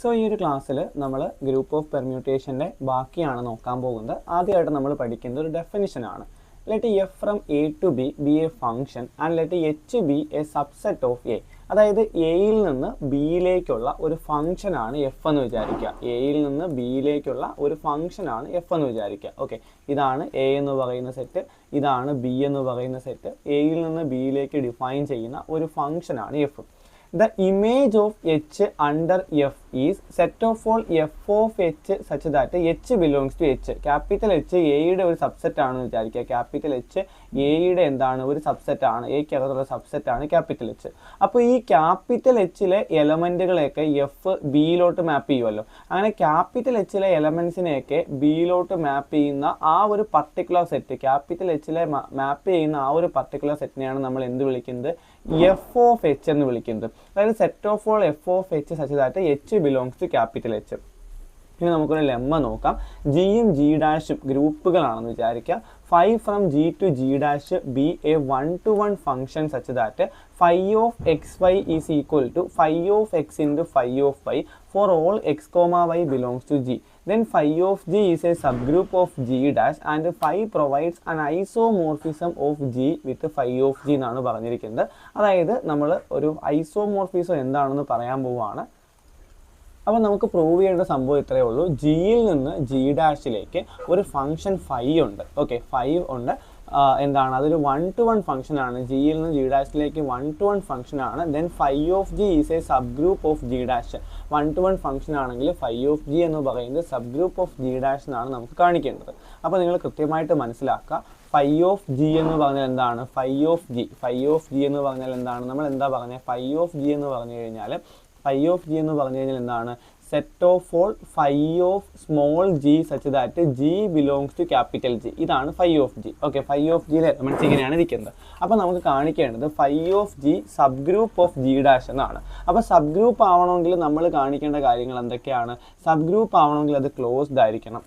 So ഈ ഒരു ക്ലാസ്സിൽ നമ്മൾ ഗ്രൂപ്പ് ഓഫ് പെർമ്യൂട്ടേഷൻ്റെ ബാക്കിയാണ് നോക്കാൻ പോകുന്നത്. ആദ്യമായിട്ട് നമ്മൾ പഠിക്കുന്നത് ഒരു ഡെഫിനിഷനാണ്. Let f from A to B a function and let H be a subset of A. അതായത് എയിൽ നിന്ന് ബിയിലേക്കുള്ള ഒരു ഫംഗ്ഷനാണ് എഫ് എന്ന് വിചാരിക്കുക. എയിൽ നിന്ന് ബിയിലേക്കുള്ള ഒരു ഫംഗ്ഷനാണ് എഫ് എന്ന് വിചാരിക്കുക. ഓക്കെ, ഇതാണ് എ എന്ന് പറയുന്ന സെറ്റ്, ഇതാണ് ബി എന്ന് പറയുന്ന സെറ്റ്. എയിൽ നിന്ന് ബിയിലേക്ക് ഡിഫൈൻ ചെയ്യുന്ന ഒരു ഫംഗ്ഷനാണ് F. The image of H under F is set of all F of H such that H belongs to H. Capital H എയുടെ ഒരു സബ്സെറ്റ് ആണെന്ന് വിചാരിക്കുക. ക്യാപിറ്റൽ എച്ച് എയുടെ എന്താണ് ഒരു സബ്സെറ്റ് ആണ്, എക്കകത്തുള്ള സബ്സെറ്റ് ആണ് ക്യാപിറ്റൽ എച്ച്. അപ്പോൾ ഈ ക്യാപിറ്റൽ എച്ചിലെ എലമെൻറ്റുകളെയൊക്കെ എഫ് ബിയിലോട്ട് മാപ്പ് ചെയ്യുമല്ലോ. അങ്ങനെ ക്യാപിറ്റൽ എച്ചിലെ എലമെൻസിനെയൊക്കെ ബിയിലോട്ട് മാപ്പ് ചെയ്യുന്ന ആ ഒരു പർട്ടിക്കുലർ സെറ്റ്, ക്യാപിറ്റൽ എച്ചിലെ മാപ്പ് ചെയ്യുന്ന ആ ഒരു പർട്ടിക്കുലർ സെറ്റിനെയാണ് നമ്മൾ എന്ത് വിളിക്കുന്നത്? എഫ് ഓഫ് എച്ച് എന്ന് വിളിക്കുന്നത്. അതായത് set of all F of H such that H belongs to capital H. ഇനി നമുക്കൊരു ലെമ്മ നോക്കാം. ജിയും ജി ഡാഷും ഗ്രൂപ്പുകളാണെന്ന് വിചാരിക്കുക. Phi from G to G dash be a 1-to-1 function such that phi of x y is equal to phi of x into phi of y for all x comma y belongs to G. Then phi of g is a subgroup of g dash and phi provides an isomorphism of g with phi of g എന്നാണ് പറഞ്ഞിരിക്കുന്നത്. അതായത് നമ്മൾ ഒരു isomorphism എന്താണെന്ന് പറയാൻ പോവുകയാണ്. അപ്പോൾ നമുക്ക് പ്രൂവ് ചെയ്യേണ്ട സംഭവം ഇത്രയേ ഉള്ളൂ. ജിയിൽ നിന്ന് ജി ഡാഷിലേക്ക് ഒരു ഫംഗ്ഷൻ ഫൈ ഉണ്ട്. ഓക്കെ, ഫൈ ഉണ്ട്. എന്താണ് അതൊരു 1-to-1 ഫംഗ്ഷനാണ്. ജിയിൽ നിന്ന് ജി ഡാഷിലേക്ക് 1-to-1 ഫംഗ്ഷനാണ്. Then phi of g is A subgroup of G dash. 1-to-1 function ആണെങ്കിൽ ഫൈ ഓഫ് ജി എന്ന് പറയുന്നത് subgroup of G dash എന്നാണ് നമുക്ക് കാണിക്കേണ്ടത്. അപ്പോൾ നിങ്ങൾ കൃത്യമായിട്ട് മനസ്സിലാക്കുക. ഫൈ ഓഫ് ജി എന്ന് പറഞ്ഞാൽ എന്താണ്? ഫൈ ഓഫ് ജി എന്ന് പറഞ്ഞാൽ എന്താണ്? നമ്മൾ എന്താ പറഞ്ഞത്? ഫൈ ഓഫ് ജി എന്ന് പറഞ്ഞു കഴിഞ്ഞാൽ എന്താണ്? Set of all phi of small g such that G belongs to capital G. ഇതാണ് phi of G. Okay, phi of ജിയിലെ എലമെന്റ്സ് ഇങ്ങനെയാണ് ഇരിക്കുന്നത്. അപ്പോൾ നമുക്ക് കാണിക്കേണ്ടത് phi of G subgroup of G dash എന്നാണ്. അപ്പോൾ സബ് ഗ്രൂപ്പ് ആവണമെങ്കിൽ നമ്മൾ കാണിക്കേണ്ട കാര്യങ്ങൾ എന്തൊക്കെയാണ്? സബ് ഗ്രൂപ്പ് ആവണമെങ്കിൽ അത് ക്ലോസ്ഡ് ആയിരിക്കണം.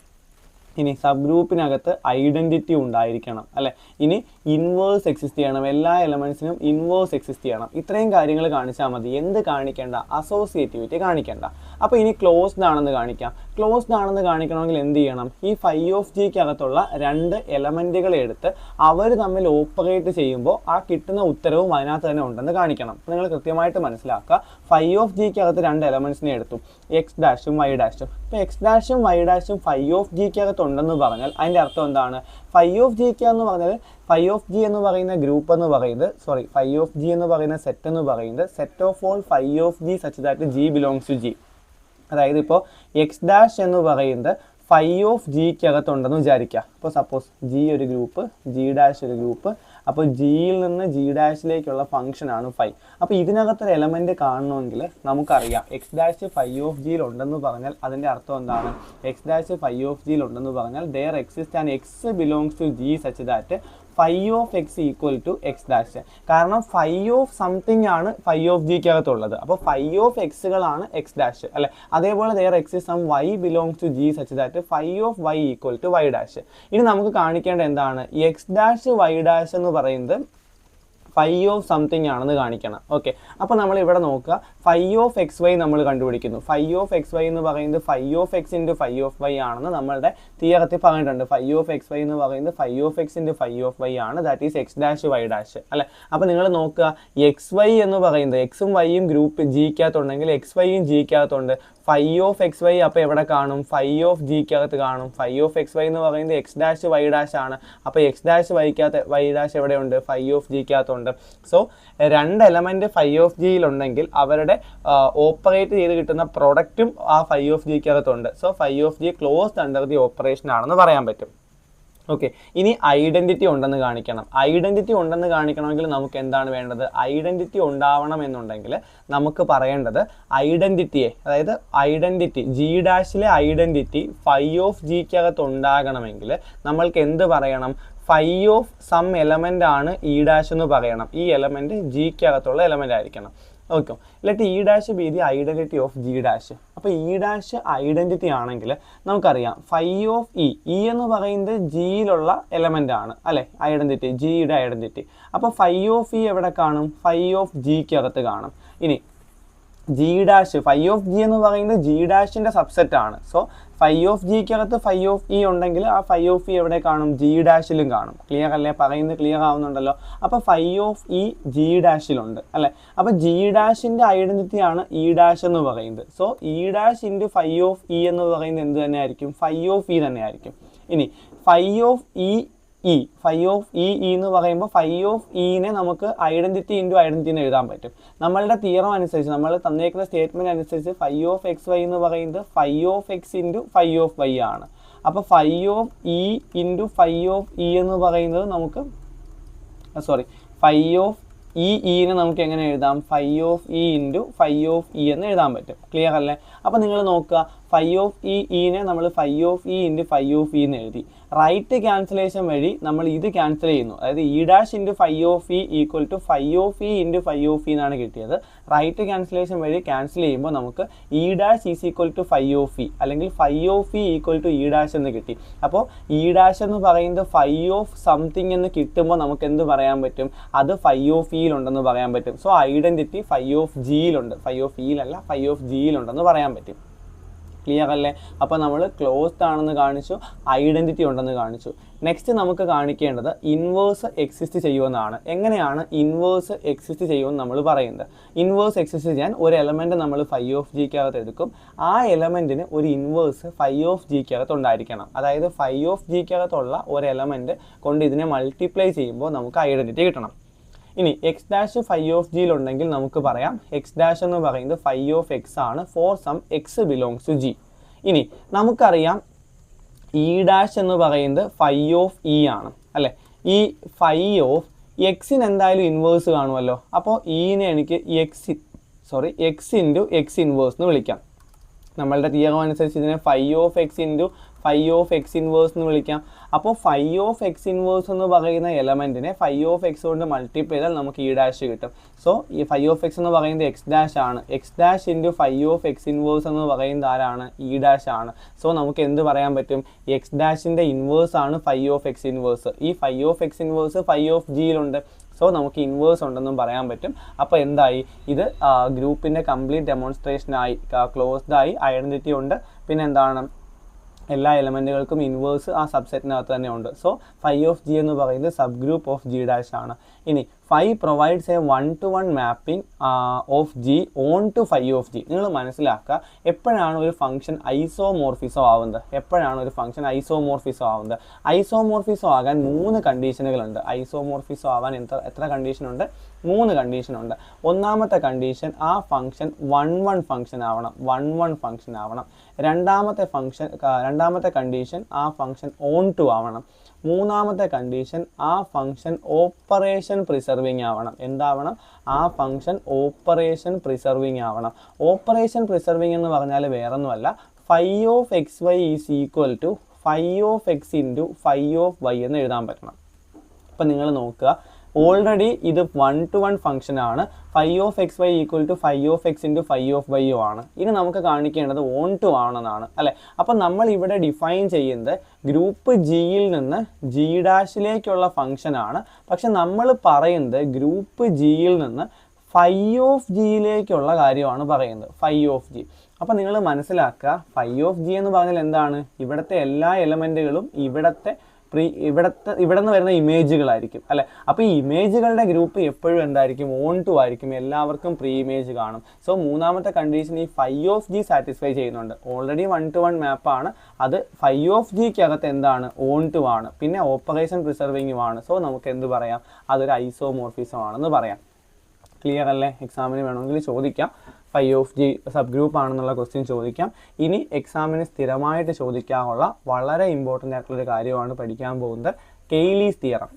ഇനി സബ് ഗ്രൂപ്പിനകത്ത് ഐഡൻറ്റിറ്റി ഉണ്ടായിരിക്കണം, അല്ലേ? ഇനി ഇൻവേഴ്സ് എക്സിസ്റ്റ് ചെയ്യണം. എല്ലാ എലമെൻറ്റ്സിനും ഇൻവേഴ്സ് എക്സിസ്റ്റ് ചെയ്യണം. ഇത്രയും കാര്യങ്ങൾ കാണിച്ചാൽ മതി. എന്ത് കാണിക്കേണ്ട? അസോസിയേറ്റിവിറ്റി കാണിക്കേണ്ട. അപ്പോൾ ഇനി ക്ലോസ്ഡ് ആണെന്ന് കാണിക്കാം. ക്ലോസ്ഡ് ആണെന്ന് കാണിക്കണമെങ്കിൽ എന്ത് ചെയ്യണം? ഈ ഫൈ ഓഫ് ജിക്കകത്തുള്ള രണ്ട് എലമെൻറ്റുകളെ എടുത്ത് അവർ തമ്മിൽ ഓപ്പറേറ്റ് ചെയ്യുമ്പോൾ ആ കിട്ടുന്ന ഉത്തരവും അതിനകത്ത് തന്നെ ഉണ്ടെന്ന് കാണിക്കണം. നിങ്ങൾ കൃത്യമായിട്ട് മനസ്സിലാക്കുക. ഫൈ ഓഫ് ജിക്കകത്ത് രണ്ട് എലമെൻറ്റ്സിനെ എടുത്തു, എക്സ് ഡാഷും വൈ ഡാഷും. ഇപ്പോൾ എക്സ് ഡാഷും വൈ ഡാഷും ഫൈ ഓഫ് ജിക്കകത്ത് ഉണ്ടെന്ന് പറഞ്ഞാൽ അതിൻ്റെ അർത്ഥം എന്താണ്? ഫൈ ഓഫ് ജിക്ക് എന്ന് പറഞ്ഞാൽ ഫൈ ഓഫ് ജി എന്ന് പറയുന്ന ഗ്രൂപ്പ് എന്ന് പറയുന്നത് ഫൈ ഓഫ് ജി എന്ന് പറയുന്ന സെറ്റ് എന്ന് പറയുന്നത് set of all phi of G such that G belongs to G. അതായത് ഇപ്പോൾ എക്സ് ഡാഷ് എന്ന് പറയുന്നത് ഫൈ ഓഫ് ജിക്കകത്തുണ്ടെന്ന് വിചാരിക്കുക. അപ്പോൾ സപ്പോസ് ജി ഒരു ഗ്രൂപ്പ്, ജി ഡാഷ് ഒരു ഗ്രൂപ്പ്. അപ്പോൾ ജിയിൽ നിന്ന് ജി ഡാഷിലേക്കുള്ള ഫംഗ്ഷനാണ് ഫൈ. അപ്പോൾ ഇതിനകത്തൊരു എലമെൻറ്റ് കാണണമെങ്കിൽ നമുക്കറിയാം എക്സ് ഡാഷ് ഫൈ ഓഫ് ജിയിൽ ഉണ്ടെന്ന് പറഞ്ഞാൽ അതിൻ്റെ അർത്ഥം എന്താണ്? എക്സ് ഡാഷ് ഫൈ ഓഫ് ജിയിൽ ഉണ്ടെന്ന് പറഞ്ഞാൽ there exist and x belongs to G such that phi of x equal to x dash. കാരണം ഫൈ ഓഫ് സംതിങ് ആണ് ഫൈ ഓഫ് ജിക്കകത്തുള്ളത്. അപ്പോൾ ഫൈ ഓഫ് എക്സുകളാണ് എക്സ് ഡാഷ്, അല്ലെ? അതേപോലെ there exist some y belongs to G such that phi of y equal to y dash. ഇനി നമുക്ക് കാണിക്കേണ്ട എന്താണ്? എക്സ് ഡാഷ് വൈ ഡാഷ് എന്ന് പറയുന്നത് ഫൈ ഓഫ് സംതിങ് ആണെന്ന് കാണിക്കണം. ഓക്കെ, അപ്പോൾ നമ്മൾ ഇവിടെ നോക്കുക. ഫൈ ഓഫ് എക്സ് വൈ നമ്മൾ കണ്ടുപിടിക്കുന്നു. ഫൈ ഓഫ് എക്സ് വൈ എന്ന് പറയുന്നത് phi of x into phi of y ആണെന്ന് നമ്മളുടെ തിയറത്തിൽ പറഞ്ഞിട്ടുണ്ട്. ഫൈ ഓഫ് എക്സ് വൈ എന്ന് പറയുന്നത് phi of x into phi of y ആണ്. That is x dash y dash, അല്ലേ? അപ്പോൾ നിങ്ങൾ നോക്കുക, എക്സ് വൈ എന്ന് പറയുന്നത് എക്സും വൈയും ഗ്രൂപ്പ് ജിക്കകത്തുണ്ടെങ്കിൽ എക്സ് വൈയും ജിക്കകത്തുണ്ട്. ഫൈ ഓഫ് എക്സ് വൈ അപ്പോൾ എവിടെ കാണും? ഫൈ ഓഫ് ജിക്കകത്ത് കാണും. ഫൈ ഓഫ് എക്സ് വൈ എന്ന് പറയുന്നത് എക്സ് ഡാഷ് വൈ ഡാഷ് ആണ്. അപ്പോൾ എക്സ് ഡാഷ് വൈ ഡാഷ് എവിടെയുണ്ട്? ഫൈ ഓഫ് ജിക്കകത്തുണ്ട്. സോ രണ്ട് എലമെൻറ്റ് ഫൈ ഓഫ് ജിയിലുണ്ടെങ്കിൽ അവരുടെ ഓപ്പറേറ്റ് ചെയ്ത് കിട്ടുന്ന പ്രൊഡക്റ്റും ആ ഫൈ ഓഫ് ജിക്കകത്തുണ്ട്. So phi of G closed under the operation ആണെന്ന് പറയാൻ പറ്റും. ഓക്കെ, ഇനി ഐഡൻറ്റിറ്റി ഉണ്ടെന്ന് കാണിക്കണം. ഐഡൻറ്റിറ്റി ഉണ്ടെന്ന് കാണിക്കണമെങ്കിൽ നമുക്ക് എന്താണ് വേണ്ടത്? ഐഡൻറ്റിറ്റി ഉണ്ടാവണം എന്നുണ്ടെങ്കിൽ നമുക്ക് പറയേണ്ടത് ഐഡൻറ്റിറ്റിയെ, അതായത് ഐഡൻറ്റിറ്റി ജി ഡാഷിലെ ഐഡൻറ്റിറ്റി ഫൈ ഓഫ് ജിക്കകത്ത് ഉണ്ടാകണമെങ്കിൽ നമ്മൾക്ക് എന്ത് പറയണം? ഫൈ ഓഫ് സം എലമെൻ്റ് ആണ് ഇ ഡാഷ് എന്ന് പറയണം. ഈ എലമെൻറ്റ് ജിക്കകത്തുള്ള എലമെൻ്റ് ആയിരിക്കണം. Okay, let e dash be the identity of G dash. അപ്പോൾ ഇ ഡാഷ് ഐഡൻറ്റിറ്റി ആണെങ്കിൽ നമുക്കറിയാം ഫൈ ഓഫ് ഇ എന്ന് പറയുന്നത് ജിയിലുള്ള എലമെൻ്റ് ആണ്, അല്ലേ? ഐഡൻറ്റിറ്റി, ജിയുടെ ഐഡൻറ്റിറ്റി. അപ്പോൾ ഫൈ ഓഫ് ഇ എവിടെ കാണും? ഫൈ ഓഫ് ജിക്കകത്ത് കാണും. ഇനി G dash phi of G എന്ന് പറയുന്നത് ജി ഡാഷിൻ്റെ സബ്സെറ്റ് ആണ്. സോ ഫൈ ഓഫ് ജിക്കകത്ത് ഫൈ ഓഫ് ഇ ഉണ്ടെങ്കിൽ ആ ഫൈ ഓഫ് ഇ എവിടെ കാണും? ജി ഡാഷിലും കാണും. ക്ലിയർ അല്ലേ? പറയുന്നത് ക്ലിയർ ആവുന്നുണ്ടല്ലോ. അപ്പോൾ ഫൈ ഓഫ് ഇ ജി ഡാഷിലുണ്ട് അല്ലേ? അപ്പോൾ ജി ഡാഷിൻ്റെ ഐഡൻറ്റിറ്റിയാണ് ഇ ഡാഷ് എന്ന് പറയുന്നത്. So E dash into phi of e എന്ന് പറയുന്നത് എന്ത് തന്നെ ആയിരിക്കും? ഫൈ ഓഫ് ഇ തന്നെ ആയിരിക്കും. ഇനി ഫൈ ഓഫ് ഫൈ ഓഫ് എന്ന് പറയുമ്പോൾ ഫൈ ഓഫ് ഇനെ നമുക്ക് ഐഡൻറ്റിറ്റി ഇൻറ്റു ഐഡൻറ്റിറ്റി എഴുതാൻ പറ്റും. നമ്മളുടെ തിയറം അനുസരിച്ച്, നമ്മൾ തന്നേക്കുന്ന സ്റ്റേറ്റ്മെൻറ്റ് അനുസരിച്ച് ഫൈ ഓഫ് എക്സ് വൈ എന്ന് പറയുന്നത് phi of x into phi of y ആണ്. അപ്പോൾ phi of e into phi of e എന്ന് പറയുന്നത് നമുക്ക് ഫൈ ഓഫ് ഇനെ നമുക്ക് എങ്ങനെ എഴുതാം? Phi of e into phi of e എന്ന് എഴുതാൻ പറ്റും. ക്ലിയർ അല്ലേ? അപ്പോൾ നിങ്ങൾ നോക്കുക, ഫൈ ഓഫ് ഇനെ നമ്മൾ phi of e into phi of e എന്ന് എഴുതി. റൈറ്റ് ക്യാൻസലേഷൻ വഴി നമ്മൾ ഇത് ക്യാൻസൽ ചെയ്യുന്നു. അതായത് e dash into phi of e equal to phi of e into phi of e എന്നാണ് കിട്ടിയത്. റൈറ്റ് ക്യാൻസലേഷൻ വഴി ക്യാൻസൽ ചെയ്യുമ്പോൾ നമുക്ക് e dash is equal to phi of e അല്ലെങ്കിൽ phi of e equal to e dash എന്ന് കിട്ടി. അപ്പോൾ e dash എന്ന് പറയുന്നത് ഫൈ ഓഫ് സംതിങ് എന്ന് കിട്ടുമ്പോൾ നമുക്ക് എന്ത് പറയാൻ പറ്റും? അത് ഫൈ ഓഫ് ഇയിലുണ്ടെന്ന് പറയാൻ പറ്റും. സോ ഐഡൻറ്റിറ്റി ഫൈ ഓഫ് ജിയിലുണ്ട്, ഫൈ ഓഫ് ഇയിലല്ല, ഫൈ ഓഫ് ജിയിലുണ്ടെന്ന് പറയാൻ പറ്റും. ക്ലിയർ അല്ലേ? അപ്പോൾ നമ്മൾ ക്ലോസ്ഡ് ആണെന്ന് കാണിച്ചു, ഐഡൻറ്റിറ്റി ഉണ്ടെന്ന് കാണിച്ചു. നെക്സ്റ്റ് നമുക്ക് കാണിക്കേണ്ടത് ഇൻവേഴ്സ് എക്സിസ്റ്റ് ചെയ്യുമെന്നാണ്. എങ്ങനെയാണ് ഇൻവേഴ്സ് എക്സിസ്റ്റ് ചെയ്യുമെന്ന് നമ്മൾ പറയുന്നത്? ഇൻവേഴ്സ് എക്സിസ്റ്റ് ചെയ്യാൻ ഒരു എലമെൻറ്റ് നമ്മൾ ഫൈ ഓഫ് ജിക്കകത്ത് എടുക്കും. ആ എലമെൻറ്റിന് ഒരു ഇൻവേഴ്സ് ഫൈ ഓഫ് ജിക്കകത്ത് ഉണ്ടായിരിക്കണം. അതായത് ഫൈ ഓഫ് ജിക്കകത്തുള്ള ഒരു എലമെൻറ്റ് കൊണ്ട് ഇതിനെ മൾട്ടിപ്ലൈ ചെയ്യുമ്പോൾ നമുക്ക് ഐഡൻറ്റിറ്റി കിട്ടണം. ഇനി എക്സ് ഡാഷ് ഫൈ ഓഫ് ജിയിലുണ്ടെങ്കിൽ നമുക്ക് പറയാം എക്സ് ഡാഷ് എന്ന് പറയുന്നത് ഫൈ ഓഫ് എക്സ് ആണ് for some x belongs to G. ഇനി നമുക്കറിയാം ഇ ഡാഷ് എന്ന് പറയുന്നത് ഫൈ ഓഫ് ഇ ആണ് അല്ലേ? ഈ ഫൈ ഓഫ് എക്സിന് എന്തായാലും ഇൻവേഴ്സ് കാണുമല്ലോ. അപ്പോൾ ഇനെ എനിക്ക് എക്സ് ഇൻറ്റു എക്സ് ഇൻവേഴ്സ് എന്ന് വിളിക്കാം. നമ്മളുടെ തിയറം അനുസരിച്ച് ഇതിനെ phi of x into phi of x inverse എന്ന് വിളിക്കാം. അപ്പോൾ ഫൈ ഓഫ് എക്സ് ഇൻവേഴ്സ് എന്ന് പറയുന്ന എലമെൻറ്റിനെ ഫൈ ഓഫ് എക്സ് കൊണ്ട് മൾട്ടിപ്ലൈ ചെയ്താൽ നമുക്ക് ഇ ഡാഷ് കിട്ടും. സോ ഈ ഫൈ ഓഫ് എക്സ് എന്ന് പറയുന്നത് എക്സ് ഡാഷ് ആണ്. X dash into phi of x inverse എന്ന് പറയുന്നത് ആരാണ്? ഇ ഡാഷ് ആണ്. സോ നമുക്ക് എന്ത് പറയാൻ പറ്റും? എക്സ് ഡാഷിൻ്റെ ഇൻവേഴ്സ് ആണ് ഫൈ ഓഫ് എക്സ് ഇൻവേഴ്സ്. ഈ phi of x inverse phi of ജിയിലുണ്ട്. സോ നമുക്ക് ഇൻവേഴ്സ് ഉണ്ടെന്നും പറയാൻ പറ്റും. അപ്പോൾ എന്തായി? ഇത് ഗ്രൂപ്പിൻ്റെ കംപ്ലീറ്റ് ഡെമോൺസ്ട്രേഷനായി, ക്ലോസ്ഡ് ആയി, ഐഡൻറ്റിറ്റി ഉണ്ട്. പിന്നെ എന്താണ്? എല്ലാ എലമെൻറ്റുകൾക്കും ഇൻവേഴ്സ് ആ സബ്സെറ്റിനകത്ത് തന്നെ ഉണ്ട്. സോ ഫൈ ഓഫ് ജി എന്ന് പറയുന്നത് subgroup of G dash ആണ്. ഇനി phi provides a 1-to-1 mapping of G onto phi of G. നിങ്ങൾ മനസ്സിലാക്കുക, എപ്പോഴാണ് ഒരു ഫംഗ്ഷൻ ഐസോമോർഫിസം ആവുന്നത്? ഐസോമോർഫിസം ആകാൻ 3 കണ്ടീഷനുകളുണ്ട്. ഐസോമോർഫിസം ആവാൻ എത്ര കണ്ടീഷനുണ്ട്? 3 കണ്ടീഷനുണ്ട്. ഒന്നാമത്തെ കണ്ടീഷൻ ആ ഫംഗ്ഷൻ 1-1 ഫംഗ്ഷൻ ആവണം. രണ്ടാമത്തെ കണ്ടീഷൻ ആ ഫംഗ്ഷൻ ഓൺ ടു ആവണം. മൂന്നാമത്തെ കണ്ടീഷൻ ആ ഫംഗ്ഷൻ ഓപ്പറേഷൻ പ്രിസർവിങ് ആവണം. എന്താവണം? ആ ഫംഗ്ഷൻ ഓപ്പറേഷൻ പ്രിസർവിങ് ആവണം. ഓപ്പറേഷൻ പ്രിസർവിങ് എന്ന് പറഞ്ഞാൽ വേറൊന്നുമല്ല, phi of x y is equal to phi of x into phi of y എന്ന് എഴുതാൻ പറ്റണം. അപ്പം നിങ്ങൾ നോക്കുക, ഓൾറെഡി ഇത് 1-to-1 ഫംഗ്ഷൻ ആണ്. Phi of x y equal to phi of x into phi of y ആണ്. ഇനി നമുക്ക് കാണിക്കേണ്ടത് ഓൺ ടു ആണെന്നാണ് അല്ലേ? അപ്പം നമ്മൾ ഇവിടെ ഡിഫൈൻ ചെയ്യുന്നത് ഗ്രൂപ്പ് ജിയിൽ നിന്ന് ജി ഡാഷിലേക്കുള്ള ഫംഗ്ഷനാണ്. പക്ഷെ നമ്മൾ പറയുന്നത് ഗ്രൂപ്പ് ജിയിൽ നിന്ന് ഫൈ ഓഫ് ജിയിലേക്കുള്ള കാര്യമാണ് പറയുന്നത്, ഫൈ ഓഫ് ജി. അപ്പം നിങ്ങൾ മനസ്സിലാക്കുക, ഫൈ ഓഫ് ജി എന്ന് പറഞ്ഞാൽ എന്താണ്? ഇവിടുത്തെ എല്ലാ എലമെൻറ്റുകളും ഇവിടെ നിന്ന് വരുന്ന ഇമേജുകളായിരിക്കും അല്ലേ? അപ്പോൾ ഈ ഇമേജുകളുടെ ഗ്രൂപ്പ് എപ്പോഴും എന്തായിരിക്കും? ഓൺ ടു ആയിരിക്കും. എല്ലാവർക്കും പ്രീ ഇമേജ് കാണും. സോ മൂന്നാമത്തെ കണ്ടീഷൻ ഈ ഫൈ ഓഫ് ജി സാറ്റിസ്ഫൈ ചെയ്യുന്നുണ്ട്. Already 1-to-1 മാപ്പാണ്. അത് ഫൈ ഓഫ് ജിക്കകത്ത് എന്താണ്? ഓൺ ടു ആണ്. പിന്നെ ഓപ്പറേഷൻ പ്രിസർവിങ്ങും ആണ്. സോ നമുക്ക് എന്ത് പറയാം? അതൊരു ഐസോമോർഫിസം ആണെന്ന് പറയാം. ക്ലിയർ അല്ലേ? എക്സാമിന് വേണമെങ്കിൽ ചോദിക്കാം, phi of G sub group ആണെന്നുള്ള ക്വസ്റ്റ്യൻ ചോദിക്കാം. ഇനി എക്സാമിന് സ്ഥിരമായിട്ട് ചോദിക്കാനുള്ള വളരെ ഇമ്പോർട്ടൻ്റ് ആയിട്ടുള്ളൊരു കാര്യമാണ് പഠിക്കാൻ പോകുന്നത്, കെയ്ലീസ് തിയറം.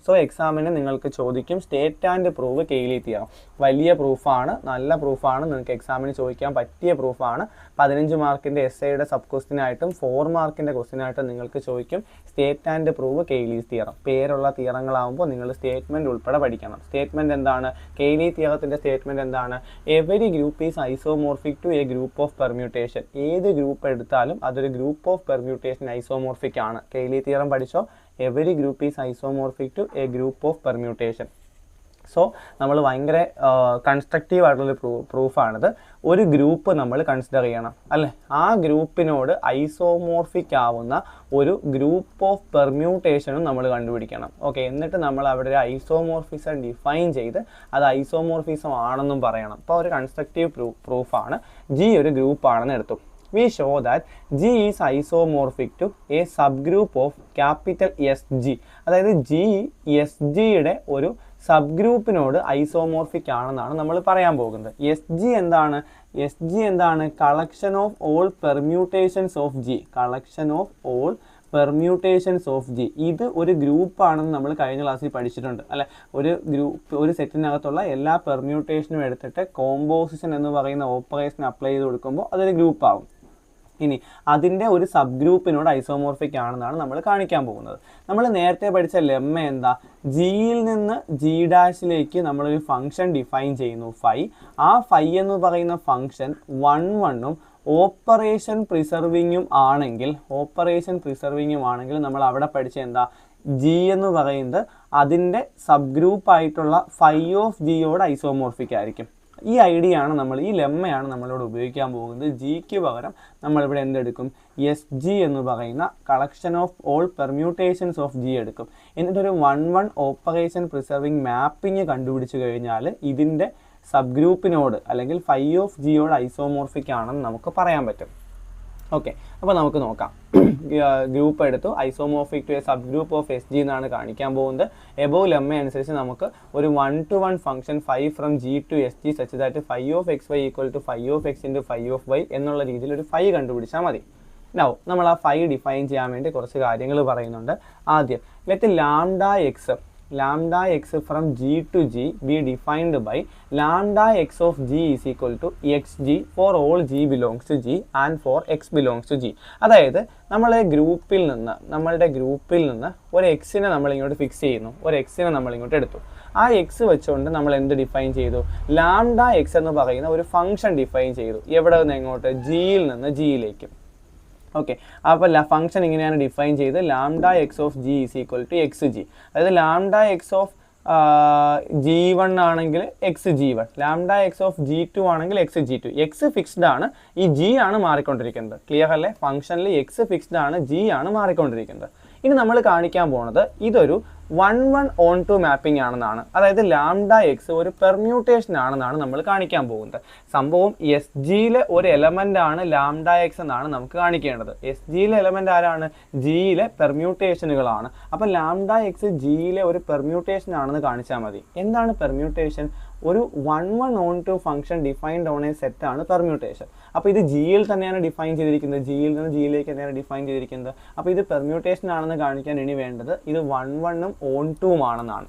സോ എക്സാമിന് നിങ്ങൾക്ക് ചോദിക്കും state and prove Cayley theorem. വലിയ പ്രൂഫാണ്, നല്ല പ്രൂഫാണ്, നിങ്ങൾക്ക് എക്സാമിന് ചോദിക്കാൻ പറ്റിയ പ്രൂഫാണ്. 15 മാർക്കിൻ്റെ എസ്ഐയുടെ സബ് ക്വസ്റ്റിനായിട്ടും 4 മാർക്കിൻ്റെ ക്വസ്റ്റിനായിട്ടും നിങ്ങൾക്ക് ചോദിക്കും state and prove Cayley's theorem. പേരുള്ള തിയറങ്ങളാകുമ്പോൾ നിങ്ങൾ സ്റ്റേറ്റ്മെൻറ്റ് ഉൾപ്പെടെ പഠിക്കണം. സ്റ്റേറ്റ്മെൻറ്റ് എന്താണ്? കെയ്ലി തിയറത്തിൻ്റെ സ്റ്റേറ്റ്മെൻറ്റ് എന്താണ്? Every group is isomorphic to a group of permutation. ഏത് ഗ്രൂപ്പ് എടുത്താലും അതൊരു ഗ്രൂപ്പ് ഓഫ് പെർമ്യൂട്ടേഷൻ ഐസോമോർഫിക് ആണ്. കെയ്ലി തിയറം പഠിച്ചോ? Every group is isomorphic to a group of permutation. So നമ്മൾ ഭയങ്കര കൺസ്ട്രക്റ്റീവ് ആയിട്ടുള്ളൊരു പ്രൂഫാണിത്. ഒരു ഗ്രൂപ്പ് നമ്മൾ കൺസിഡർ ചെയ്യണം അല്ലേ, ആ ഗ്രൂപ്പിനോട് ഐസോമോർഫിക് ആവുന്ന ഒരു ഗ്രൂപ്പ് ഓഫ് പെർമ്യൂട്ടേഷനും നമ്മൾ കണ്ടുപിടിക്കണം. ഓക്കെ, എന്നിട്ട് നമ്മൾ അവിടെ ഒരു ഐസോമോർഫിസം ഡിഫൈൻ ചെയ്ത് അത് ഐസോമോർഫിസം ആണെന്നും പറയണം. അപ്പോൾ ഒരു കൺസ്ട്രക്റ്റീവ് പ്രൂഫാണ്. ജി ഒരു ഗ്രൂപ്പാണെന്ന് എടുത്തു. We show that G is isomorphic to a subgroup of capital SG. അതായത് G SGയുടെ ഒരു സബ് ഗ്രൂപ്പിനോട് ഐസോമോർഫിക് ആണെന്നാണ് നമ്മൾ പറയാൻ പോകുന്നത്. SG എന്താണ്? Collection of all permutations of G. Collection of all permutations of G. ഇത് ഒരു ഗ്രൂപ്പാണെന്ന് നമ്മൾ കഴിഞ്ഞ ക്ലാസ്സിൽ പഠിച്ചിട്ടുണ്ട് അല്ലെ. ഒരു സെറ്റിനകത്തുള്ള എല്ലാ പെർമ്യൂട്ടേഷനും എടുത്തിട്ട് കോമ്പോസിഷൻ എന്ന് പറയുന്ന ഓപ്പറേഷൻ അപ്ലൈ ചെയ്ത് കൊടുക്കുമ്പോൾ അതൊരു ഗ്രൂപ്പാകും. ഇനി അതിൻ്റെ ഒരു സബ് ഗ്രൂപ്പിനോട് ഐസോമോർഫിക് ആണെന്നാണ് നമ്മൾ കാണിക്കാൻ പോകുന്നത്. നമ്മൾ നേരത്തെ പഠിച്ച ലെമ്മ എന്താ? ജിയിൽ നിന്ന് ജി ഡാഷിലേക്ക് നമ്മളൊരു ഫംഗ്ഷൻ ഡിഫൈൻ ചെയ്യുന്നു ഫൈ. ആ ഫൈ എന്ന് പറയുന്ന ഫംഗ്ഷൻ 1 ഓപ്പറേഷൻ പ്രിസർവിങ്ങും ആണെങ്കിൽ നമ്മൾ അവിടെ പഠിച്ച എന്താ? ജി എന്ന് പറയുന്നത് അതിൻ്റെ സബ് ഗ്രൂപ്പായിട്ടുള്ള ഫൈ ഓഫ് ജിയോട് ഐസോമോർഫിക് ആയിരിക്കും. ഈ ഐഡിയ ആണ് ഈ ലെമ്മയാണ് നമ്മളിവിടെ ഉപയോഗിക്കാൻ പോകുന്നത്. ജിക്ക് പകരം നമ്മളിവിടെ എന്തെടുക്കും? SG എന്ന് പറയുന്ന collection of all permutations of G എടുക്കും. എന്നിട്ടൊരു 1 ഓപ്പറേഷൻ പ്രിസർവിങ് മാപ്പിംഗ് കണ്ടുപിടിച്ച് കഴിഞ്ഞാൽ ഇതിൻ്റെ സബ് ഗ്രൂപ്പിനോട് അല്ലെങ്കിൽ ഫൈ ഓഫ് ജിയോട് ഐസോമോർഫിക് ആണെന്ന് നമുക്ക് പറയാൻ പറ്റും. ഓക്കെ, അപ്പോൾ നമുക്ക് നോക്കാം. ഗ്രൂപ്പ് എടുത്തു, isomorphic to a subgroup of SG എന്നാണ് കാണിക്കാൻ പോകുന്നത്. എബോവ് ലെമ്മ അനുസരിച്ച് നമുക്ക് ഒരു 1-to-1 function phi from G to SG such that phi of x y equal to phi of x into phi of y എന്നുള്ള രീതിയിൽ ഒരു phi കണ്ടുപിടിച്ചാൽ മതി. നൗ നമ്മൾ ആ ഫൈ ഡിഫൈൻ ചെയ്യാൻ വേണ്ടി കുറച്ച് കാര്യങ്ങൾ പറയുന്നുണ്ട്. ആദ്യം let lambda x from G to G be defined by lambda x of G is equal to xg for all G belongs to G and for x belongs to G. അതായത് നമ്മളുടെ ഗ്രൂപ്പിൽ നിന്ന് ഒരു എക്സിനെ നമ്മൾ ഇങ്ങോട്ട് ഫിക്സ് ചെയ്യുന്നു, ഒരു എക്സിനെ നമ്മൾ ഇങ്ങോട്ട് എടുത്തു. ആ എക്സ് വെച്ചുകൊണ്ട് നമ്മൾ എന്ത് ഡിഫൈൻ ചെയ്തു? ലാംഡ എക്സ് എന്ന് പറയുന്ന ഒരു ഫംഗ്ഷൻ ഡിഫൈൻ ചെയ്തു. എവിടെ നിന്ന് എങ്ങോട്ട്? ജിയിൽ നിന്ന് ജിയിലേക്ക്. ഓക്കെ, അപ്പോൾ ഫംഗ്ഷൻ ഇങ്ങനെയാണ് ഡിഫൈൻ ചെയ്ത് lambda x of g is equal to x g. അതായത് ലാംഡ എക്സ് ഓഫ് G1 ആണെങ്കിൽ XG1, lambda x of G2 ആണെങ്കിൽ XG2. എക്സ് ഫിക്സ്ഡ് ആണ്, ഈ ജി ആണ് മാറിക്കൊണ്ടിരിക്കുന്നത്. ക്ലിയർ അല്ലേ? ഫംഗ്ഷനിൽ എക്സ് ഫിക്സ്ഡ് ആണ്, ജി ആണ് മാറിക്കൊണ്ടിരിക്കുന്നത്. ഇനി നമ്മൾ കാണിക്കാൻ പോകുന്നത് ഇതൊരു 1-1-on-2 മാപ്പിംഗ് ആണെന്നാണ്. അതായത് ലാംഡ എക്സ് ഒരു പെർമ്യൂട്ടേഷൻ ആണെന്നാണ് നമ്മൾ കാണിക്കാൻ പോകുന്നത്. സംഭവം SGയിലെ ഒരു എലമെൻ്റ് ആണ് ലാംഡ എക്സ് എന്നാണ് നമുക്ക് കാണിക്കേണ്ടത്. SGയിലെ എലമെൻ്റ് ആരാണ്? ജിയിലെ പെർമ്യൂട്ടേഷനുകളാണ്. അപ്പോൾ ലാംഡ എക്സ് ജിയിലെ ഒരു പെർമ്യൂട്ടേഷൻ ആണെന്ന് കാണിച്ചാൽ മതി. എന്താണ് പെർമ്യൂട്ടേഷൻ? ഒരു 1-1-on-2 function defined on A set ആണ് പെർമ്യൂട്ടേഷൻ. അപ്പോൾ ഇത് ജിയിൽ തന്നെയാണ് ഡിഫൈൻ ചെയ്തിരിക്കുന്നത്, ജിയിൽ നിന്ന് ജിയിലേക്ക് തന്നെയാണ് ഡിഫൈൻ ചെയ്തിരിക്കുന്നത്. അപ്പോൾ ഇത് പെർമ്യൂട്ടേഷൻ ആണെന്ന് കാണിക്കാൻ ഇനി വേണ്ടത് ഇത് 1-1-on-2 ആണെന്നാണ്.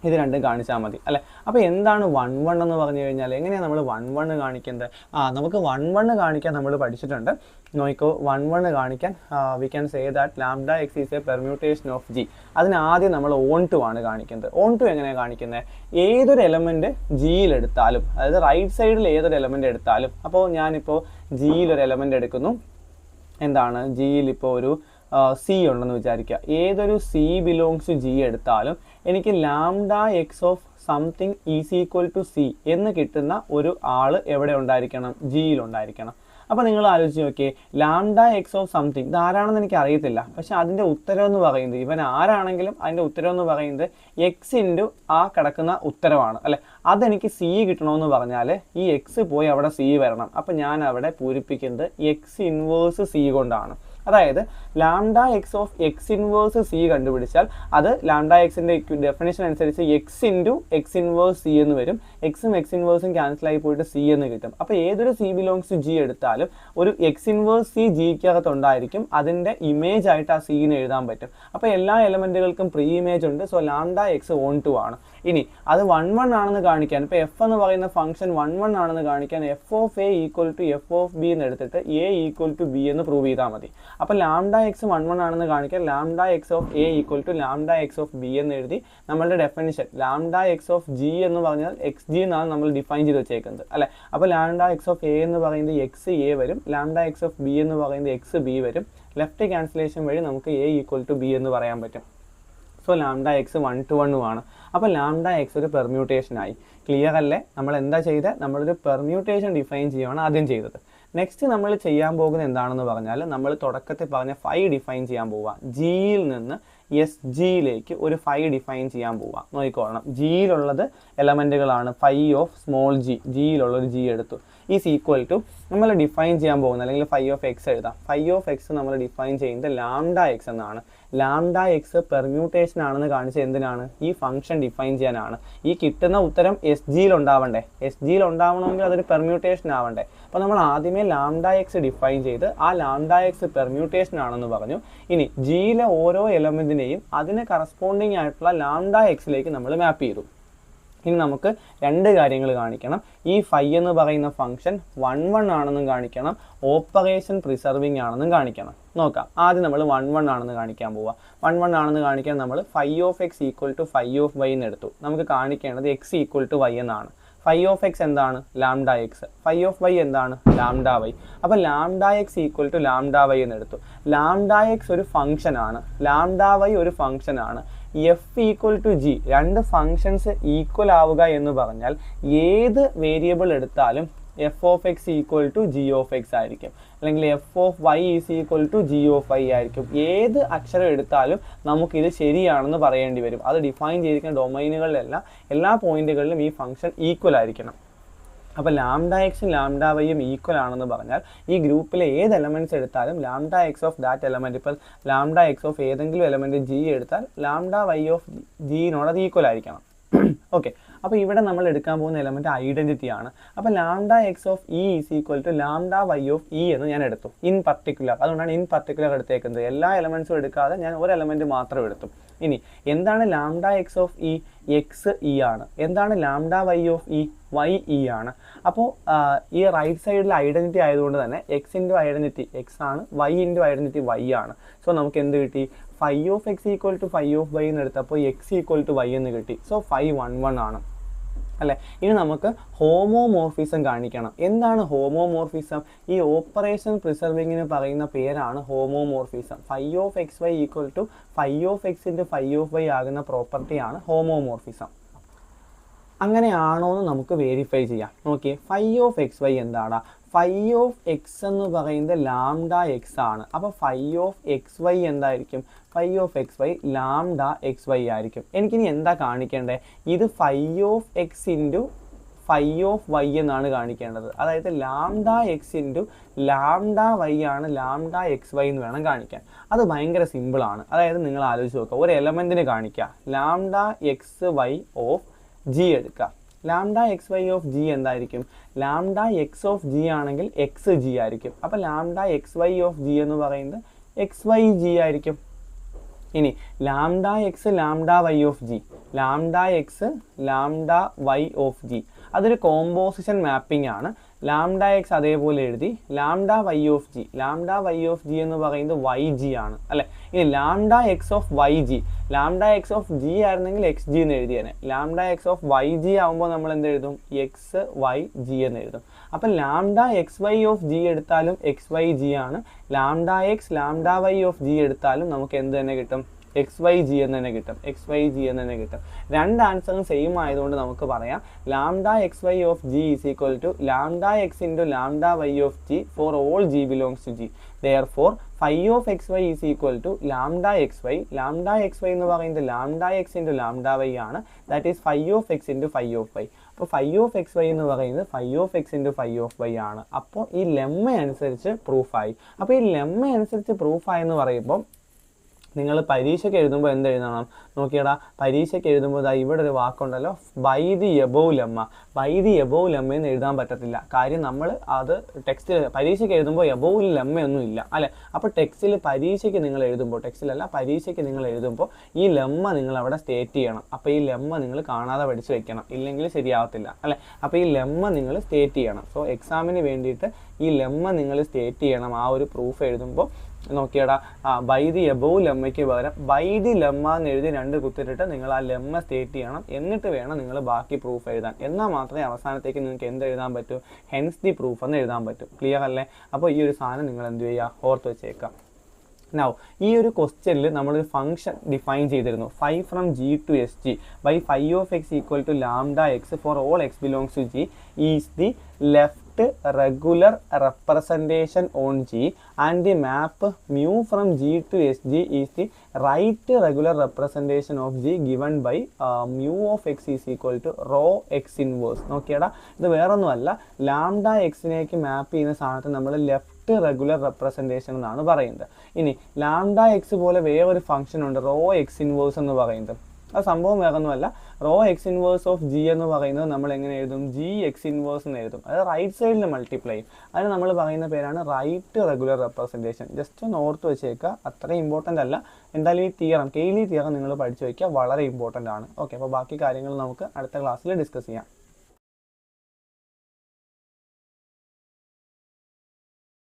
ഇത് രണ്ടും കാണിച്ചാൽ മതി അല്ലേ. അപ്പോൾ എന്താണ് 1-1 എന്ന് പറഞ്ഞു കഴിഞ്ഞാൽ എങ്ങനെയാണ് നമ്മൾ 1-1 കാണിക്കുന്നത്? നമുക്ക് 1-1 കാണിക്കാൻ നമ്മൾ പഠിച്ചിട്ടുണ്ട്. നോക്കോ, 1-1 കാണിക്കാൻ we can say that lambda X is A permutation of G. അതിന് ആദ്യം നമ്മൾ on2 ആണ് കാണിക്കുന്നത്. on2 എങ്ങനെയാണ് കാണിക്കുന്നത്? ഏതൊരു എലമെൻറ്റ് ജിയിലെടുത്താലും, അതായത് റൈറ്റ് സൈഡിൽ ഏതൊരു എലമെൻറ്റ് എടുത്താലും, അപ്പോൾ ഞാനിപ്പോൾ ജിയിലൊരു എലമെൻറ്റ് എടുക്കുന്നു. എന്താണ് ജിയിൽ ഇപ്പോൾ ഒരു സി ഉണ്ടെന്ന് വിചാരിക്കുക. ഏതൊരു സി ബിലോങ്സ് ടു ജി എടുത്താലും എനിക്ക് lambda x of something is equal to C എന്ന് കിട്ടുന്ന ഒരു ആൾ എവിടെ ഉണ്ടായിരിക്കണം? ജിയിലുണ്ടായിരിക്കണം. അപ്പോൾ നിങ്ങൾ ആലോചിച്ച് നോക്കിയേ, ലാംഡ എക്സ് ഓഫ് സംതിങ് ഇതാരാണെന്ന് എനിക്ക് അറിയത്തില്ല, പക്ഷെ അതിൻ്റെ ഉത്തരം എന്ന് പറയുന്നത്, ഇവൻ ആരാണെങ്കിലും അതിൻ്റെ ഉത്തരം എന്ന് പറയുന്നത് എക്സ് ഇൻറ്റു ആ കിടക്കുന്ന ഉത്തരവാണ് അല്ലേ. അതെനിക്ക് സി കിട്ടണമെന്ന് പറഞ്ഞാൽ ഈ എക്സ് പോയി അവിടെ സി വരണം. അപ്പം ഞാൻ അവിടെ പൂരിപ്പിക്കുന്നത് എക്സ് ഇൻവേഴ്സ് സി കൊണ്ടാണ്. അതായത് lambda x of x inverse C കണ്ടുപിടിച്ചാൽ അത് ലാംഡ എക്സിൻ്റെ ഡെഫിനേഷൻ അനുസരിച്ച് X into X inverse C എന്ന് വരും. എക്സും എക്സ് ഇൻവേഴ്സും ക്യാൻസൽ ആയി പോയിട്ട് സി എന്ന് കിട്ടും. അപ്പോൾ ഏതൊരു സി ബിലോങ്സ് ടു ജി എടുത്താലും ഒരു എക്സ് ഇൻവേഴ്സ് സി ജിക്കകത്തുണ്ടായിരിക്കും. അതിൻ്റെ ഇമേജ് ആയിട്ട് ആ സീനെ എഴുതാൻ പറ്റും. അപ്പോൾ എല്ലാ എലമെൻറ്റുകൾക്കും പ്രീ ഇമേജ് ഉണ്ട്. സോ ലാംഡ എക്സ് on2 ആണ്. ഇനി അത് 1-1 ആണെന്ന് കാണിക്കാൻ, ഇപ്പോൾ എഫ് എന്ന് പറയുന്ന ഫംഗ്ഷൻ 1-1 ആണെന്ന് കാണിക്കാൻ f of a equal to f of b എന്ന് എടുത്തിട്ട് എ ഈക്വൽ ടു ബി എന്ന് പ്രൂവ് ചെയ്താൽ മതി. അപ്പോൾ ലാംഡ എക്സ് 1-1 ആണെന്ന് കാണിക്കാൻ lambda x of a equal to lambda x of b എന്ന് എഴുതി നമ്മളുടെ definition lambda x of G എന്ന് പറഞ്ഞാൽ എക്സ് ജി എന്നാണ് നമ്മൾ ഡിഫൈൻ ചെയ്ത് വെച്ചേക്കുന്നത് അല്ലേ. അപ്പോൾ ലാംഡ എക്സ് ഓഫ് എ എന്ന് പറയുന്നത് എക്സ് എ വരും, ലാംഡ എക്സ് ഓഫ് ബി എന്ന് പറയുന്നത് എക്സ് ബി വരും. ലെഫ്റ്റ് ക്യാൻസലേഷൻ വഴി നമുക്ക് എ ഈക്വൽ ടു ബി എന്ന് പറയാൻ പറ്റും. സോ ലാംഡ എക്സ് 1-1 ആണ്. അപ്പോൾ ലാംഡ എക്സ് ഒരു പെർമ്യൂട്ടേഷൻ ആയി. ക്ലിയർ അല്ലേ? നമ്മൾ എന്താ ചെയ്തത്? നമ്മളൊരു പെർമ്യൂട്ടേഷൻ ഡിഫൈൻ ചെയ്യുകയാണ് ആദ്യം ചെയ്തത്. നെക്സ്റ്റ് നമ്മൾ ചെയ്യാൻ പോകുന്നത് എന്താണെന്ന് പറഞ്ഞാൽ നമ്മൾ തുടക്കത്തിൽ പറഞ്ഞ ഫൈ ഡിഫൈൻ ചെയ്യാൻ പോവുക. ജിയിൽ നിന്ന് എസ് ജിയിലേക്ക് ഒരു ഫൈ ഡിഫൈൻ ചെയ്യാൻ പോവുക. നോക്കിക്കോളണം, ജിയിലുള്ളത് എലമെൻറ്റുകളാണ്. ഫൈ ഓഫ് സ്മോൾ ജി, ജിയിലുള്ളൊരു ജി എടുത്തു, ഈസ് ഈക്വൽ ടു നമ്മൾ ഡിഫൈൻ ചെയ്യാൻ പോകുന്നത്, അല്ലെങ്കിൽ ഫൈ ഓഫ് എക്സ് എഴുതാം. ഫൈ ഓഫ് എക്സ് നമ്മൾ ഡിഫൈൻ ചെയ്യുന്നത് ലാംഡ എക്സ് എന്നാണ്. ലാംഡ എക്സ് പെർമ്യൂട്ടേഷൻ ആണെന്ന് കാണിച്ചത് എന്തിനാണ്? ഈ ഫംഗ്ഷൻ ഡിഫൈൻ ചെയ്യാനാണ്. ഈ കിട്ടുന്ന ഉത്തരം എസ് ജിയിൽ ഉണ്ടാവണ്ടേ? എസ് ജിയിൽ ഉണ്ടാവണമെങ്കിൽ അതൊരു പെർമ്യൂട്ടേഷൻ ആവണ്ടേ? അപ്പോൾ നമ്മൾ ആദ്യമേ ലാംഡ എക്സ് ഡിഫൈൻ ചെയ്ത് ആ ലാംഡ എക്സ് പെർമ്യൂട്ടേഷൻ ആണെന്ന് പറഞ്ഞു. ഇനി ജിയിലെ ഓരോ എലമെൻറ്റിനെയും അതിന് കറസ്പോണ്ടിങ് ആയിട്ടുള്ള ലാംഡ എക്സിലേക്ക് നമ്മൾ മാപ്പ് ചെയ്തു. ഇനി നമുക്ക് രണ്ട് കാര്യങ്ങൾ കാണിക്കണം. ഈ ഫൈ എന്ന് പറയുന്ന ഫംഗ്ഷൻ 1 ആണെന്നും കാണിക്കണം, ഓപ്പറേഷൻ പ്രിസർവിങ് ആണെന്നും കാണിക്കണം. നോക്കാം, ആദ്യം നമ്മൾ 1 ആണെന്ന് കാണിക്കാൻ പോവുക. 1 ആണെന്ന് കാണിക്കാൻ നമ്മൾ phi of x equal to phi of y എന്ന് എടുത്തു. നമുക്ക് കാണിക്കേണ്ടത് എക്സ് ഈക്വൽ ടു വൈ എന്നാണ്. ഫൈ ഓഫ് എക്സ് എന്താണ്? Lambda x. Phi of y എന്താണ്? Lambda y. അപ്പോൾ lambda x equal to lambda y എന്ന് എടുത്തു. ലാംഡ എക്സ് ഒരു ഫംഗ്ഷൻ ആണ്, ലാംഡ വൈ ഒരു ഫംഗ്ഷൻ ആണ്. എഫ് ഈക്വൽ ടു ജി, രണ്ട് ഫങ്ഷൻസ് ഈക്വൽ ആവുക എന്ന് പറഞ്ഞാൽ ഏത് വേരിയബിൾ എടുത്താലും f of x equal to g of x ആയിരിക്കും, അല്ലെങ്കിൽ f of y is equal to g of y ആയിരിക്കും. ഏത് അക്ഷരം എടുത്താലും നമുക്കിത് ശരിയാണെന്ന് പറയേണ്ടി വരും. അത് ഡിഫൈൻ ചെയ്തിരിക്കുന്ന ഡൊമൈനുകളിലെല്ലാം എല്ലാ പോയിന്റുകളിലും ഈ ഫംഗ്ഷൻ ഈക്വൽ ആയിരിക്കണം. അപ്പോൾ ലാംഡ എക്സും ലാംഡ വൈയും ഈക്വൽ ആണെന്ന് പറഞ്ഞാൽ ഈ ഗ്രൂപ്പിലെ ഏത് എലമെൻറ്റ്സ് എടുത്താലും lambda x of that element, ഇപ്പോൾ ലാംഡ എക്സ് ഓഫ് ഏതെങ്കിലും എലമെൻറ്റ് ജി എടുത്താൽ ലാംഡ വൈ ഓഫ് ജിനോട് അത് ഈക്വൽ ആയിരിക്കണം. ഓക്കെ, അപ്പോൾ ഇവിടെ നമ്മൾ എടുക്കാൻ പോകുന്ന എലമെൻറ്റ് ഐഡൻറ്റിറ്റി ആണ്. അപ്പോൾ lambda x of e is equal to lambda y of e എന്ന് ഞാൻ എടുത്തു, ഇൻ പർട്ടിക്കുലർ. അതുകൊണ്ടാണ് ഇൻ പർട്ടിക്കുലർ എടുത്തേക്കുന്നത്. എല്ലാ എലമെൻറ്റ്സും എടുക്കാതെ ഞാൻ ഒരു എലമെൻറ്റ് മാത്രം എടുത്തു. ഇനി എന്താണ് lambda x of e? X e ആണ്. എന്താണ് lambda y of e? Y e ആണ്. അപ്പോൾ ഈ റൈറ്റ് സൈഡിൽ ഐഡൻറ്റിറ്റി ആയതുകൊണ്ട് തന്നെ എക്സ് ഇൻറ്റു ഐഡൻറ്റിറ്റി എക്സ് ആണ്, വൈ ഇൻറ്റു ഐഡൻറ്റിറ്റി വൈ ആണ്. സോ നമുക്ക് എന്ത് കിട്ടി? Phi of x equal to phi of y എന്ന് എടുത്തപ്പോൾ എക്സ് ഈക്വൽ ടു വൈ എന്ന് കിട്ടി. സോ ഫൈ 1 ആണ് അല്ലേ? ഇനി നമുക്ക് ഹോമോമോർഫിസം കാണിക്കണം. എന്താണ് ഹോമോമോർഫിസം? ഈ ഓപ്പറേഷൻ പ്രിസർവിങ്ങിന് പറയുന്ന പേരാണ് homomorphism. Phi of x y equal to phi of x into phi of y ആകുന്ന പ്രോപ്പർട്ടിയാണ് ഹോമോമോർഫിസം. അങ്ങനെയാണോ എന്ന് നമുക്ക് വെരിഫൈ ചെയ്യാം. നോക്കിയേ, ഫൈ ഓഫ് എക്സ് വൈ എന്താണ്? ഫൈ ഓഫ് എക്സ് എന്ന് പറയുന്നത് ലാംഡ എക്സ് ആണ്. അപ്പോൾ ഫൈ ഓഫ് എക്സ് വൈ എന്തായിരിക്കും? Phi of x y lambda x y ആയിരിക്കും. എനിക്കിനി എന്താ കാണിക്കേണ്ടത്? ഇത് phi of x into phi of y എന്നാണ് കാണിക്കേണ്ടത്. അതായത് lambda x into lambda Y ആണ് ലാംഡ എക്സ് വൈ എന്ന് വേണം കാണിക്കാൻ. അത് ഭയങ്കര സിമ്പിളാണ്. അതായത് നിങ്ങൾ ആലോചിച്ച് നോക്കുക, ഒരു എലമെൻറ്റിന് കാണിക്കുക lambda x y of g എടുക്കുക. Lambda x y of g എന്തായിരിക്കും? ലാംഡ എക്സ് ഓഫ് ജി ആണെങ്കിൽ എക്സ് ജി ആയിരിക്കും. അപ്പോൾ lambda x y of G എന്ന് പറയുന്നത് എക്സ് വൈ ജി ആയിരിക്കും. ഇനി lambda x lambda y of g, lambda x lambda y of g, അതൊരു composition mapping ആണ്. ലാംഡ എക്സ് അതേപോലെ എഴുതി, lambda y of g, lambda y of G എന്ന് പറയുന്നത് വൈ ജി ആണ് അല്ലേ? ഇനി lambda x of y g, lambda x of g ആയിരുന്നെങ്കിൽ എക്സ് ജി എന്ന് എഴുതിയേനെ. Lambda x of y g ആകുമ്പോൾ നമ്മൾ എന്ത് എഴുതും? എക്സ് വൈ ജി എന്ന് എഴുതും. അപ്പം lambda x y of g എടുത്താലും എക്സ് വൈ ജി ആണ്, lambda x lambda y of g എടുത്താലും നമുക്ക് എന്ത് തന്നെ കിട്ടും? എക്സ് വൈ ജി എന്ന് തന്നെ കിട്ടും, എക്സ് വൈ ജി എന്ന് തന്നെ കിട്ടും. രണ്ട് ആൻസറും സെയിം ആയതുകൊണ്ട് നമുക്ക് പറയാം lambda x y of g is equal to lambda x into lambda y of g for all g belongs to g. Therefore, phi of xy is equal to lambda xy. Lambda xy എന്ന് പറയുന്നത് lambda x into lambda y ആണ്. That is phi of x into phi of y. അപ്പോൾ phi of xy എന്ന് പറയുന്നത് phi of x into phi of y ആണ്. അപ്പോൾ ഈ lemma അനുസരിച്ച് പ്രൂഫായി. അപ്പോൾ ഈ ലെമ്മ അനുസരിച്ച് പ്രൂഫായി എന്ന് പറയുമ്പോൾ നിങ്ങൾ പരീക്ഷയ്ക്ക് എഴുതുമ്പോൾ എന്ത് എഴുതണം? നോക്കിയടാ, പരീക്ഷയ്ക്ക് എഴുതുമ്പോൾ ഇവിടെ ഒരു വാക്കുണ്ടല്ലോ, by the above lemma. By the above lemma എന്ന് എഴുതാൻ പറ്റത്തില്ല. കാര്യം നമ്മൾ അത് ടെക്സ്റ്റിൽ പരീക്ഷയ്ക്ക് എഴുതുമ്പോൾ എബോവിൽ ലെമ്മയൊന്നും ഇല്ല അല്ലേ? അപ്പോൾ ടെക്സ്റ്റിൽ പരീക്ഷയ്ക്ക് നിങ്ങൾ എഴുതുമ്പോൾ, ടെക്സ്റ്റിലല്ല പരീക്ഷയ്ക്ക് നിങ്ങൾ എഴുതുമ്പോൾ ഈ ലെമ്മ നിങ്ങൾ അവിടെ സ്റ്റേറ്റ് ചെയ്യണം. അപ്പോൾ ഈ ലെമ്മ നിങ്ങൾ കാണാതെ പഠിച്ച് വെക്കണം, ഇല്ലെങ്കിൽ ശരിയാവത്തില്ല അല്ലേ? അപ്പോൾ ഈ ലെമ്മ നിങ്ങൾ സ്റ്റേറ്റ് ചെയ്യണം. സോ എക്സാമിന് വേണ്ടിയിട്ട് ഈ ലെമ്മ നിങ്ങൾ സ്റ്റേറ്റ് ചെയ്യണം. ആ ഒരു പ്രൂഫ് എഴുതുമ്പോൾ നോക്കിയടാ, ബൈ ദി എബോവ് ലെമ്മയ്ക്ക് പകരം ബൈ ദി ലെമ്മ എന്ന് എഴുതി 2 കുത്തിട്ടിട്ട് നിങ്ങൾ ആ ലെമ്മ സ്റ്റേറ്റ് ചെയ്യണം. എന്നിട്ട് വേണം നിങ്ങൾ ബാക്കി പ്രൂഫ് എഴുതാൻ. എന്നാൽ മാത്രമേ അവസാനത്തേക്ക് നിങ്ങൾക്ക് എന്ത് എഴുതാൻ പറ്റൂ? ഹെൻസ് ദി പ്രൂഫ് എന്ന് എഴുതാൻ പറ്റും. ക്ലിയർ അല്ലേ? അപ്പോൾ ഈ ഒരു സാധനം നിങ്ങൾ എന്ത് ചെയ്യുക? ഓർത്ത് വെച്ചേക്കാം. നൗ ഈ ഒരു ക്വസ്റ്റ്യനിൽ നമ്മളൊരു ഫംഗ്ഷൻ ഡിഫൈൻ ചെയ്തിരുന്നു phi from G to s g by phi of x equal to lambda x for all x belongs to g is the left regular representation on G and the map mu from G to SG is the right regular representation of G given by mu of x is equal to rho x inverse. നോക്കിയടാ, ഇത് വേറൊന്നുമല്ല, lambda എക്സിനേക്ക് മാപ്പ് ചെയ്യുന്ന സാധനത്തിന് നമ്മൾ left regular representation എന്നാണ് പറയുന്നത്. ഇനി lambda X പോലെ വേറൊരു ഫംഗ്ഷൻ ഉണ്ട് റോ എക്സ് ഇൻവേഴ്സ് എന്ന് പറയുന്നത്. ആ സംഭവം വേറൊന്നുമല്ല, rho X inverse of G എന്ന് പറയുന്നത് നമ്മൾ എങ്ങനെ എഴുതും, ജി എക്സ് ഇൻവേഴ്സ് എന്ന് എഴുതും. അത് റൈറ്റ് സൈഡിൽ മൾട്ടിപ്ലൈ ചെയ്യും. അതിന് നമ്മൾ പറയുന്ന പേരാണ് റൈറ്റ് റെഗുലർ റെപ്രസെൻറ്റേഷൻ. ജസ്റ്റ് ഒന്ന് ഓർത്ത് വെച്ചേക്കുക, അത്രയും ഇമ്പോർട്ടൻ്റ് അല്ല. എന്തായാലും ഈ തിയറം, കെയ്ലി തിയറം നിങ്ങൾ പഠിച്ചു വയ്ക്കുക, വളരെ ഇമ്പോർട്ടൻ്റ് ആണ്. ഓക്കെ, അപ്പോൾ ബാക്കി കാര്യങ്ങൾ നമുക്ക് അടുത്ത ക്ലാസ്സിൽ ഡിസ്കസ് ചെയ്യാം.